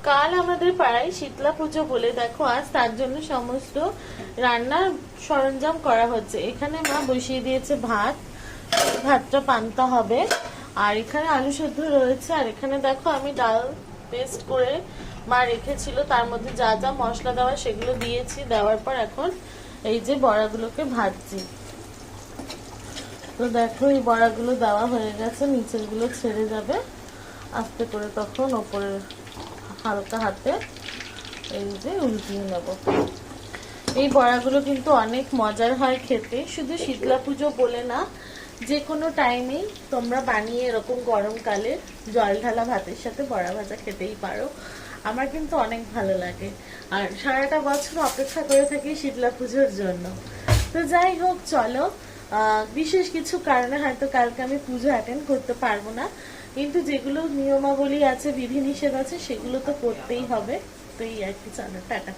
কাল আমাদের পাড়ায় শীতলা পুজো বলে দেখো আজ তার জন্য সমস্ত রান্নার সরঞ্জাম করা হচ্ছে। এখানে মা বসিয়ে দিয়েছে ভাত, ভাতটা পান্তা হবে। আর এখানে আলু সেদ্ধ রয়েছে। আর এখানে দেখো আমি ডাল পেস্ট করে মা রেখেছিল, তার মধ্যে যা যা মশলা দেওয়া সেগুলো দিয়েছি। দেওয়ার পর এখন এই যে বড়াগুলোকে ভাজছি। তো দেখো এই বড়াগুলো দেওয়া হয়ে গেছে, নিচের গুলো ছেড়ে যাবে আস্তে করে, তখন ওপরে হালকা হাতে এই যে উল্টিয়ে নেব। এই বড়াগুলো কিন্তু অনেক মজার হয় খেতে, শুধু শীতলা পুজো বলে না, যে কোনো টাইমেই তোমরা বানিয়ে এরকম গরমকালে জল ঢালা ভাতের সাথে বড়া ভাজা খেতেই পারো। আমার কিন্তু অনেক ভালো লাগে, আর সারাটা বছর অপেক্ষা করে থাকি শীতলা পুজোর জন্য। তো যাই হোক, চলো, বিশেষ কিছু কারণে হয়তো কালকে আমি পুজো অ্যাটেন্ড করতে পারবো না, কিন্তু যেগুলো নিয়মাবলী আছে, বিধিনিষেধ আছে, সেগুলো তো করতেই হবে। তো এই আর কি, চলো টাটা।